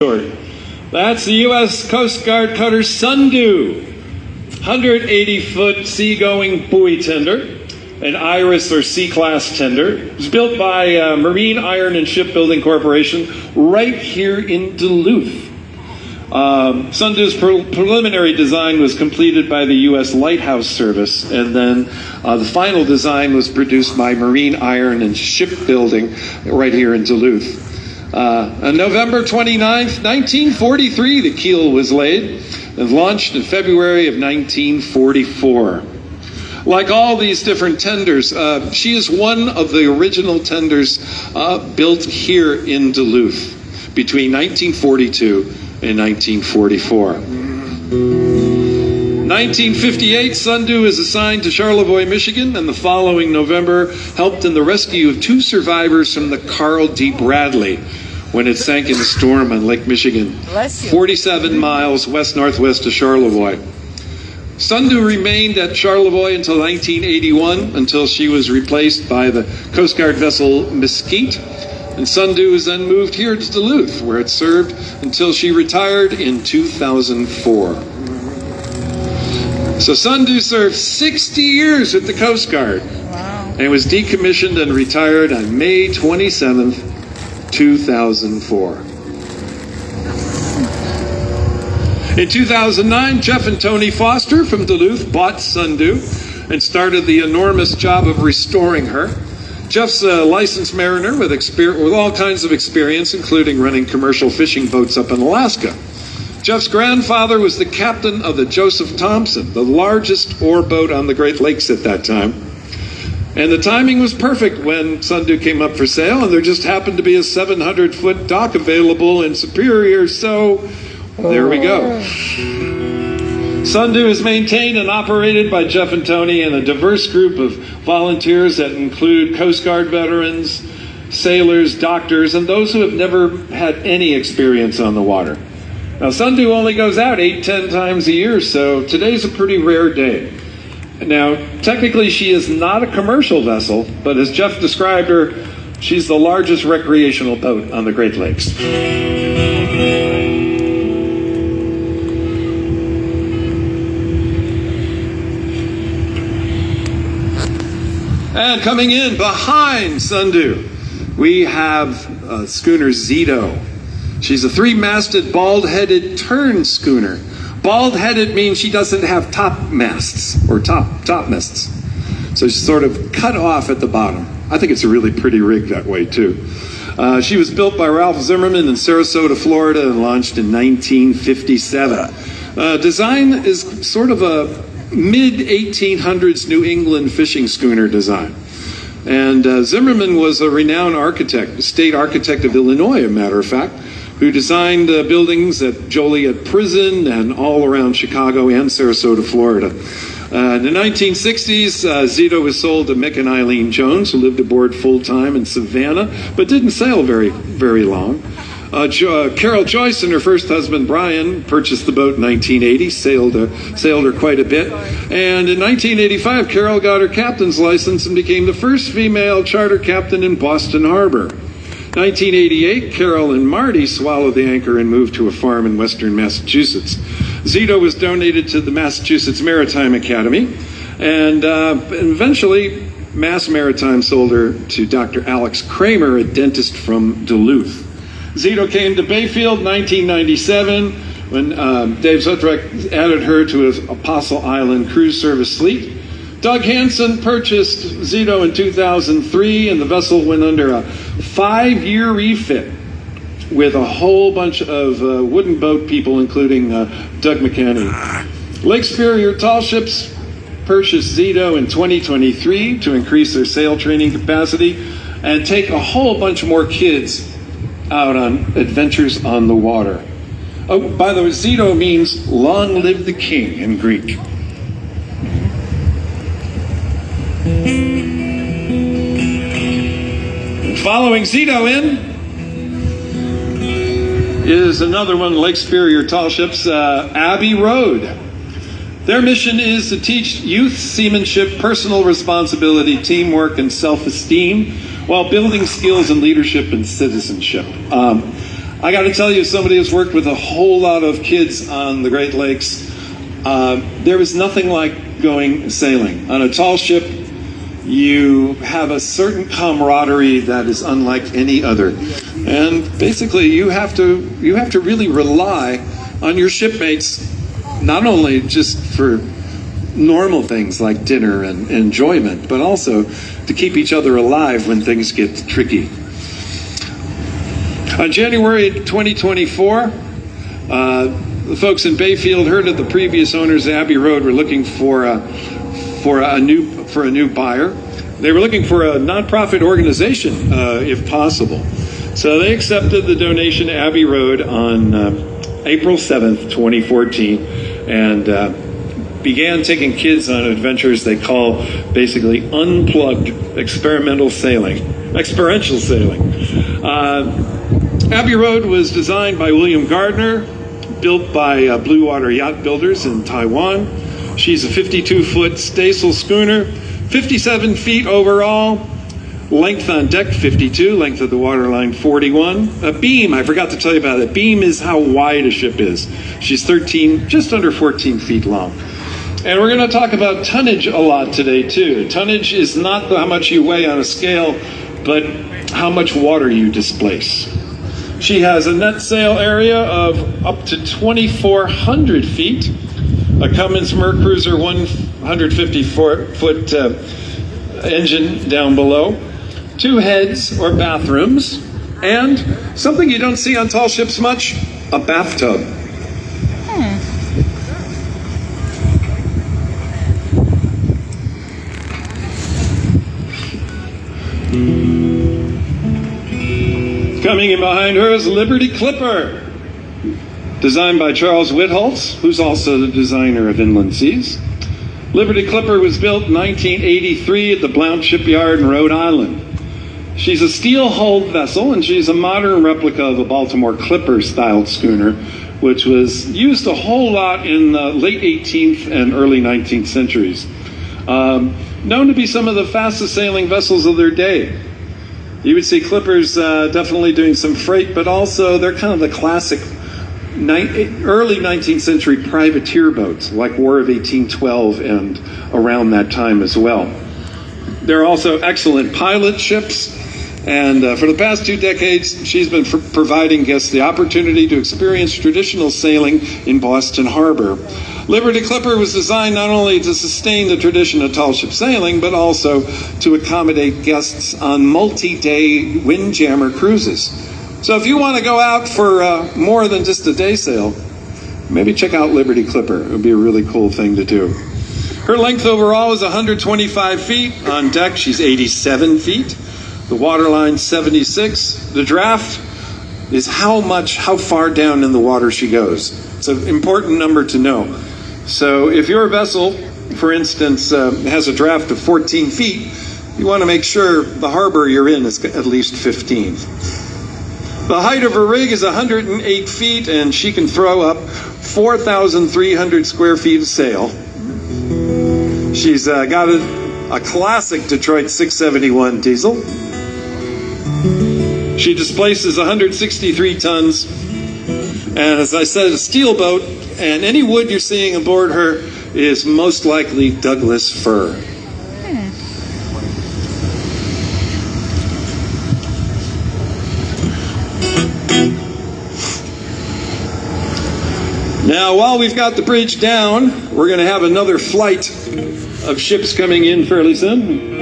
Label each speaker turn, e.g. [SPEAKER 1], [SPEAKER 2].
[SPEAKER 1] That's the U.S. Coast Guard cutter Sundew, 180-foot seagoing buoy tender, an Iris or C-class tender. It was built by Marine Iron and Shipbuilding Corporation right here in Duluth. Sundew's preliminary design was completed by the U.S. Lighthouse Service, and then the final design was produced by Marine Iron and Shipbuilding right here in Duluth. On November 29th, 1943, the keel was laid and launched in February of 1944. Like all these different tenders, she is one of the original tenders built here in Duluth between 1942 and 1944. 1958, Sundew is assigned to Charlevoix, Michigan, and the following November helped in the rescue of 2 survivors from the Carl D. Bradley when it sank in a storm on Lake Michigan, 47 miles west-northwest of Charlevoix. Sundew remained at Charlevoix until 1981, until she was replaced by the Coast Guard vessel Mesquite. And Sundew was then moved here to Duluth, where it served until she retired in 2004. So Sundew served 60 years with the Coast Guard.
[SPEAKER 2] Wow.
[SPEAKER 1] And was decommissioned and retired on May 27th, 2004. In 2009, Jeff and Tony Foster from Duluth bought Sundew and started the enormous job of restoring her. Jeff's a licensed mariner with all kinds of experience, including running commercial fishing boats up in Alaska. Jeff's grandfather was the captain of the Joseph Thompson, the largest ore boat on the Great Lakes at that time. And the timing was perfect when Sundew came up for sale, and there just happened to be a 700-foot dock available in Superior, so there we go. Sundew is maintained and operated by Jeff and Tony and a diverse group of volunteers that include Coast Guard veterans, sailors, doctors, and those who have never had any experience on the water. Now, Sundew only goes out 8-10 times a year, so today's a pretty rare day. Now, technically, she is not a commercial vessel, but as Jeff described her, she's the largest recreational boat on the Great Lakes. And coming in behind Sundew, we have schooner Zito. She's a 3-masted, bald-headed turn schooner. Bald-headed means she doesn't have top masts or top masts. So she's sort of cut off at the bottom. I think it's a really pretty rig that way, too. She was built by Ralph Zimmerman in Sarasota, Florida, and launched in 1957. Design is sort of a mid-1800s New England fishing schooner design. And Zimmerman was a renowned architect, state architect of Illinois, a matter of fact, who designed buildings at Joliet Prison and all around Chicago and Sarasota, Florida. In the 1960s, Zito was sold to Mick and Eileen Jones, who lived aboard full-time in Savannah, but didn't sail very long. Carol Joyce and her first husband, Brian, purchased the boat in 1980, sailed her quite a bit. And in 1985, Carol got her captain's license and became the first female charter captain in Boston Harbor. 1988, Carol and Marty swallowed the anchor and moved to a farm in western Massachusetts. Zito was donated to the Massachusetts Maritime Academy, and eventually Mass Maritime sold her to Dr. Alex Kramer, a dentist from Duluth. Zito came to Bayfield in 1997 when Dave Zotreck added her to his Apostle Island cruise service fleet. Doug Hansen purchased Zito in 2003, and the vessel went under a 5-year refit with a whole bunch of wooden boat people, including Doug McKinney. Lake Superior Tall Ships purchased Zito in 2023 to increase their sail training capacity and take a whole bunch more kids out on adventures on the water. Oh, by the way, Zito means "long live the king" in Greek. Following Zito in is another one of Lake Superior Tall Ships, Abbey Road. Their mission is to teach youth seamanship, personal responsibility, teamwork, and self-esteem while building skills in leadership and citizenship. I got to tell you, somebody who's worked with a whole lot of kids on the Great Lakes, there was nothing like going sailing. On a tall ship, you have a certain camaraderie that is unlike any other. And basically, you have to really rely on your shipmates, not only just for normal things like dinner and enjoyment, but also to keep each other alive when things get tricky. On January 2024, the folks in Bayfield heard that the previous owners of Abbey Road were looking for a new buyer. They were looking for a nonprofit organization, if possible. So they accepted the donation to Abbey Road on April 7th, 2014, and began taking kids on adventures they call basically unplugged experiential sailing. Abbey Road was designed by William Gardner, built by Blue Water Yacht Builders in Taiwan. She's a 52-foot staysail schooner, 57 feet overall, length on deck 52, length of the waterline 41. A beam, I forgot to tell you about it. Beam is how wide a ship is. She's 13, just under 14 feet long. And we're going to talk about tonnage a lot today too. Tonnage is not how much you weigh on a scale, but how much water you displace. She has a net sail area of up to 2,400 feet, a Cummins Mercruiser 150-foot engine down below, 2 heads or bathrooms, and something you don't see on tall ships much, a bathtub. Coming in behind her is Liberty Clipper, designed by Charles Whitholtz, who's also the designer of Inland Seas. Liberty Clipper was built in 1983 at the Blount Shipyard in Rhode Island. She's a steel-hulled vessel, and she's a modern replica of a Baltimore Clipper-styled schooner, which was used a whole lot in the late 18th and early 19th centuries. Known to be some of the fastest sailing vessels of their day. You would see clippers definitely doing some freight, but also they're kind of the classic early 19th century privateer boats, like War of 1812 and around that time as well. They're also excellent pilot ships, and for the past 2 decades, she's been providing guests the opportunity to experience traditional sailing in Boston Harbor. Liberty Clipper was designed not only to sustain the tradition of tall ship sailing, but also to accommodate guests on multi-day windjammer cruises. So if you want to go out for more than just a day sail, maybe check out Liberty Clipper. It would be a really cool thing to do. Her length overall is 125 feet. On deck, she's 87 feet. The waterline 76. The draft is how far down in the water she goes. It's an important number to know. So if your vessel, for instance, has a draft of 14 feet, you want to make sure the harbor you're in is at least 15. The height of her rig is 108 feet, and she can throw up 4,300 square feet of sail. She's got a classic Detroit 671 diesel. She displaces 163 tons, and as I said, a steel boat, and any wood you're seeing aboard her is most likely Douglas fir. Now, while we've got the bridge down, we're going to have another flight of ships coming in fairly soon.